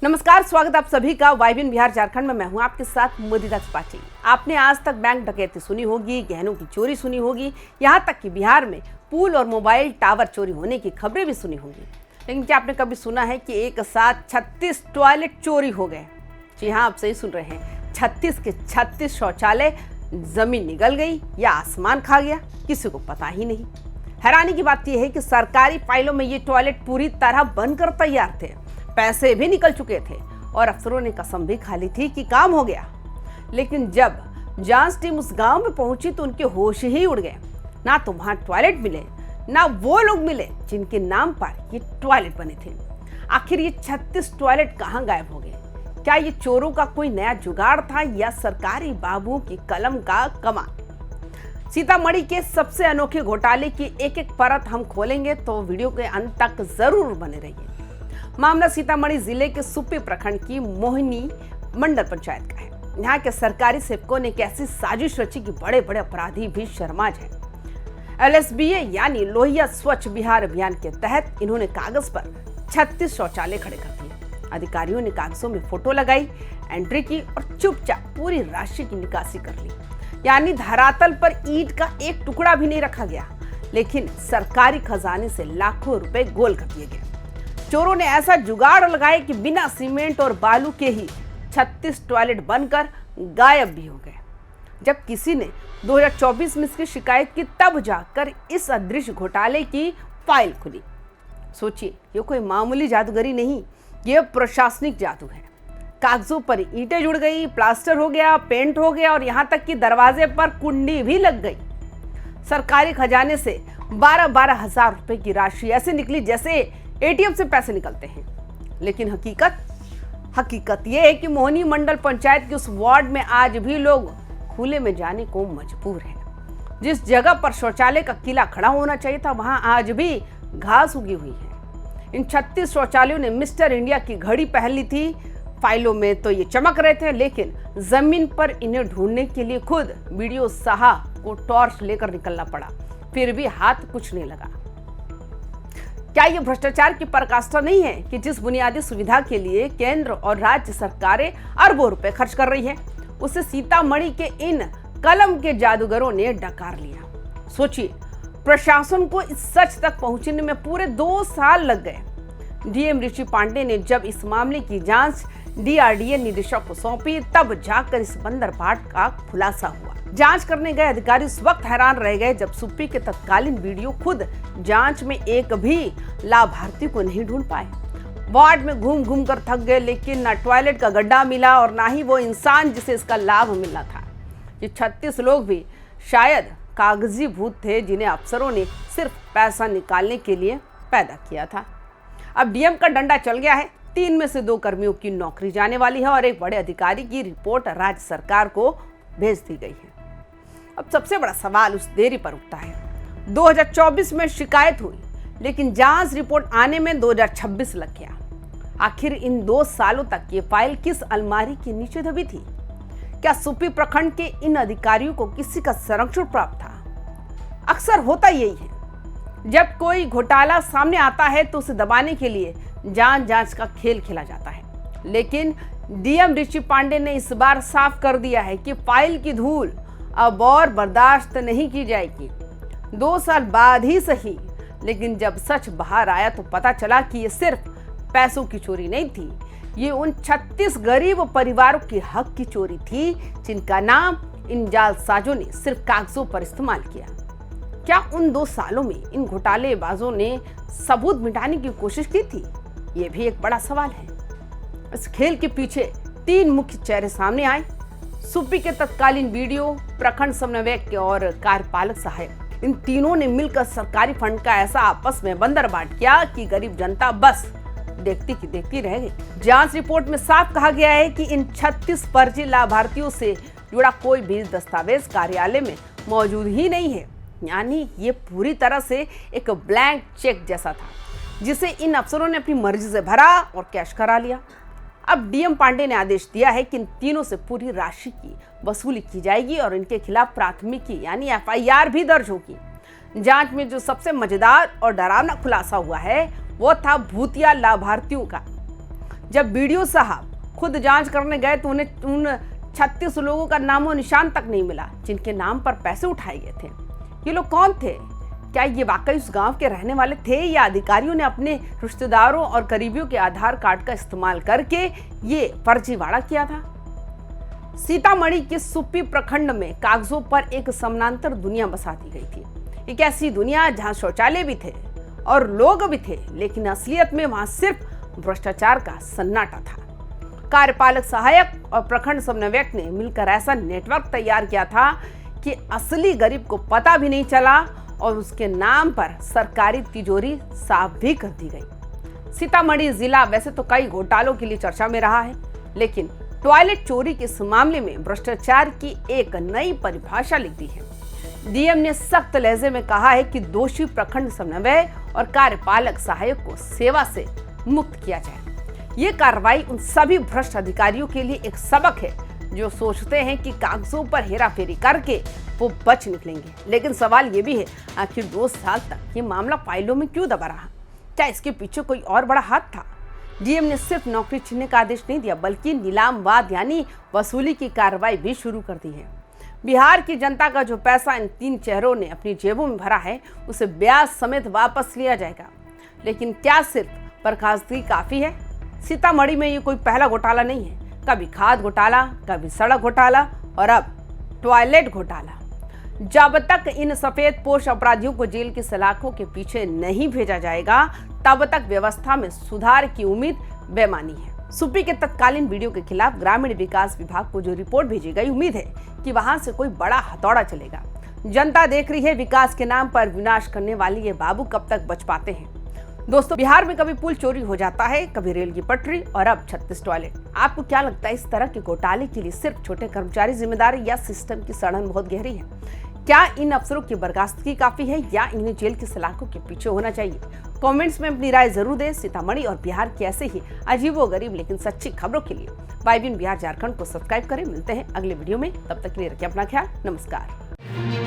नमस्कार, स्वागत आप सभी का वाइबिन बिहार झारखंड में। मैं हूं आपके साथ मुदिता त्रिपाठी। आपने आज तक बैंक डकैती सुनी होगी, गहनों की चोरी सुनी होगी, यहाँ तक कि बिहार में पुल और मोबाइल टावर चोरी होने की खबरें भी सुनी होंगी। लेकिन क्या आपने कभी सुना है कि एक साथ 36 टॉयलेट चोरी हो गए? जी हाँ, आप सही सुन रहे हैं। 36 के 36 शौचालय जमीन निगल गई या आसमान खा गया, किसी को पता ही नहीं। हैरानी की बात यह है कि सरकारी फाइलों में ये टॉयलेट पूरी तरह बनकर तैयार थे, पैसे भी निकल चुके थे और अफसरों ने कसम भी खा ली थी कि काम हो गया। लेकिन जब जांच टीम उस गांव में पहुंची तो उनके होश ही उड़ गए। ना तो वहां टॉयलेट मिले, ना वो लोग मिले जिनके नाम पर ये टॉयलेट बने थे। आखिर ये 36 टॉयलेट कहां गायब हो गए? क्या ये चोरों का कोई नया जुगाड़ था या सरकारी बाबू की कलम का कमाल? सीतामढ़ी के सबसे अनोखे घोटाले की एक एक परत हम खोलेंगे, तो वीडियो के अंत तक जरूर बने रहिए। मामला सीतामढ़ी जिले के सुप्पी प्रखंड की मोहिनी मंडल पंचायत का है। यहाँ के सरकारी सेवकों ने एक ऐसी साजिश रची कि बड़े बड़े अपराधी भी शर्मा जाए। LSBA यानी लोहिया स्वच्छ बिहार अभियान के तहत इन्होंने कागज पर 36 शौचालय खड़े कर दिए। अधिकारियों ने कागजों में फोटो लगाई, एंट्री की और चुपचाप पूरी राशि की निकासी कर ली। यानी धरातल पर ईंट का एक टुकड़ा भी नहीं रखा गया, लेकिन सरकारी खजाने से लाखों रुपए गोल कर दिए गए। चोरों ने ऐसा जुगाड़ लगाया कि बिना सीमेंट और बालू के ही 36 टॉयलेट बनकर गायब भी हो गए। जब किसी ने 2024 में इसकी शिकायत की, तब जाकर इस अदृश्य घोटाले की फाइल खुली। सोचिए, ये कोई मामूली जादूगरी नहीं, ये प्रशासनिक जादू है। कागजों पर ईंटें जुड़ गई, प्लास्टर हो गया, पेंट हो गया और यहाँ तक कि दरवाजे पर कुंडी भी लग गई। सरकारी खजाने से 12-12 हजार रुपए की राशि ऐसे निकली जैसे ATM से पैसे निकलते हैं। लेकिन हकीकत यह है कि मोहिनी मंडल पंचायत के उस वार्ड में आज भी लोग खुले में जाने को मजबूर हैं। जिस जगह पर शौचालय का किला खड़ा होना चाहिए था, वहां आज भी घास उगी हुई है। इन 36 शौचालयों ने मिस्टर इंडिया की घड़ी पहन ली थी। फाइलों में तो ये चमक रहे थे, लेकिन जमीन पर इन्हें ढूंढने के लिए खुद BDO साहब को टॉर्च लेकर निकलना पड़ा। फिर भी हाथ कुछ नहीं लगा। क्या ये भ्रष्टाचार की पराकाष्ठा नहीं है कि जिस बुनियादी सुविधा के लिए केंद्र और राज्य सरकारें अरबों रुपए खर्च कर रही हैं, उसे सीतामढ़ी के इन कलम के जादूगरों ने डकार लिया। सोचिए, प्रशासन को इस सच तक पहुंचने में पूरे 2 साल लग गए। DM ऋषि पांडे ने जब इस मामले की जांच DRDA निदेशक को सौंपी, तब जाकर इस बंदरबाट का खुलासा हुआ। जांच करने गए अधिकारी उस वक्त हैरान रह गए जब सुप्पी के तत्कालीन BDO खुद जांच में एक भी लाभार्थी को नहीं ढूंढ पाए। वार्ड में घूम घूम कर थक गए, लेकिन ना टॉयलेट का गड्ढा मिला और ना ही वो इंसान जिसे इसका लाभ मिलना था। ये 36 लोग भी शायद कागजी भूत थे, जिन्हें अफसरों ने सिर्फ पैसा निकालने के लिए पैदा किया था। अब DM का डंडा चल गया है। 3 में से 2 कर्मियों की नौकरी जाने वाली है और एक बड़े अधिकारी की रिपोर्ट राज्य सरकार को भेज दी गई है। अब सबसे बड़ा सवाल उस देरी पर उठता है। 2024 में शिकायत हुई, लेकिन जांच रिपोर्ट आने में 2026 लग गया। आखिर इन 2 सालों तक ये फाइल किस अलमारी के नीचे दबी थी? क्या सुप्पी प्रखंड के इन अधिकारियों को किसी का संरक्षण प्राप्त था? अक्सर होता यही है, जब कोई घोटाला सामने आता है तो उसे दबाने के लिए जांच का खेल खेला जाता है। लेकिन DM ऋषि पांडे ने इस बार साफ कर दिया है कि फाइल की धूल अब और बर्दाश्त नहीं की जाएगी। 2 साल बाद ही सही, लेकिन जब सच बाहर आया तो पता चला कि ये सिर्फ पैसों की चोरी नहीं थी, ये उन 36 गरीब परिवारों के हक की चोरी थी, जिनका नाम इन जालसाजों ने सिर्फ कागजों पर इस्तेमाल किया। क्या उन 2 सालों में इन घोटालेबाजों ने सबूत मिटाने की कोशिश की थी? ये भी एक बड़ा सवाल है। इस खेल के पीछे 3 मुख्य चेहरे सामने आए। सुप्पी के तत्कालीन BDO, प्रखंड समन्वयक और कार्यपालक सहायक, इन तीनों ने मिलकर सरकारी फंड का ऐसा आपस में बंदरबाट किया कि गरीब जनता बस देखती की देखती रह गई। जांच रिपोर्ट में साफ कहा गया है कि इन 36 फर्जी लाभार्थियों से जुड़ा कोई भी दस्तावेज कार्यालय में मौजूद ही नहीं है। यानी ये पूरी तरह से एक ब्लैंक चेक जैसा था, जिसे इन अफसरों ने अपनी मर्जी से भरा और कैश करा लिया। अब DM पांडे ने आदेश दिया है कि इन तीनों से पूरी राशि की वसूली की जाएगी और इनके खिलाफ प्राथमिकी यानी FIR भी दर्ज होगी। जांच में जो सबसे मजेदार और डरावना खुलासा हुआ है, वो था भूतिया लाभार्थियों का। जब बीडीओ साहब खुद जांच करने गए तो उन्हें उन 36 लोगों का नामो निशान तक नहीं मिला जिनके नाम पर पैसे उठाए गए थे। ये लोग कौन थे? क्या ये वाकई उस गांव के रहने वाले थे या अधिकारियों ने अपने रिश्तेदारों और करीबियों के आधार कार्ड का इस्तेमाल करके ये फर्जीवाड़ा किया था? सीतामढ़ी के सुप्पी प्रखंड में कागजों पर एक समानांतर दुनिया बसा दी गई थी। एक ऐसी दुनिया जहां शौचालय भी थे और लोग भी थे, लेकिन असलियत में वहां सिर्फ भ्रष्टाचार का सन्नाटा था। कार्यपालक सहायक और प्रखंड समन्वयक ने मिलकर ऐसा नेटवर्क तैयार किया था कि असली गरीब को पता भी नहीं चला और उसके नाम पर सरकारी तिजोरी साफ भी कर दी गई। सीतामढ़ी जिला वैसे तो कई घोटालों के लिए चर्चा में रहा है, लेकिन टॉयलेट चोरी के इस मामले में भ्रष्टाचार की एक नई परिभाषा लिख दी है। डीएम ने सख्त लहजे में कहा है कि दोषी प्रखंड समन्वय और कार्यपालक सहायक को सेवा से मुक्त किया जाए। ये कार्रवाई उन सभी भ्रष्ट अधिकारियों के लिए एक सबक है जो सोचते हैं कि कागजों पर हेराफेरी करके वो बच निकलेंगे। लेकिन सवाल ये भी है, आखिर 2 साल तक ये मामला फाइलों में क्यों दबा रहा? क्या इसके पीछे कोई और बड़ा हाथ था? डीएम ने सिर्फ नौकरी छीनने का आदेश नहीं दिया, बल्कि नीलामवाद यानी वसूली की कार्रवाई भी शुरू कर दी है। बिहार की जनता का जो पैसा इन 3 चेहरों ने अपनी जेबों में भरा है, उसे ब्याज समेत वापस लिया जाएगा। लेकिन क्या सिर्फ बर्खास्तगी काफी है? सीतामढ़ी में ये कोई पहला घोटाला नहीं है। कभी खाद घोटाला, कभी सड़क घोटाला और अब टॉयलेट घोटाला। जब तक इन सफेद पोश अपराधियों को जेल की सलाखों के पीछे नहीं भेजा जाएगा, तब तक व्यवस्था में सुधार की उम्मीद बेमानी है। सुप्पी के तत्कालीन वीडियो के खिलाफ ग्रामीण विकास विभाग को जो रिपोर्ट भेजी गई, उम्मीद है कि वहां से कोई बड़ा हथौड़ा चलेगा। जनता देख रही है विकास के नाम पर विनाश करने वाली ये बाबू कब तक बच पाते हैं। दोस्तों, बिहार में कभी पुल चोरी हो जाता है, कभी रेल की पटरी और अब 36 टॉयलेट। आपको क्या लगता है, इस तरह के घोटाले के लिए सिर्फ छोटे कर्मचारी जिम्मेदार या सिस्टम की सड़न बहुत गहरी है? क्या इन अफसरों की बर्खास्तगी काफी है या इन्हें जेल की सलाखों के पीछे होना चाहिए? कमेंट्स में अपनी राय जरूर दें। सीतामढ़ी और बिहार की ऐसे ही अजीबोगरीब लेकिन सच्ची खबरों के लिए वाईबीएन बिहार झारखंड को सब्सक्राइब करें। मिलते हैं अगले वीडियो में, तब तक के लिए रखें अपना ख्याल। नमस्कार।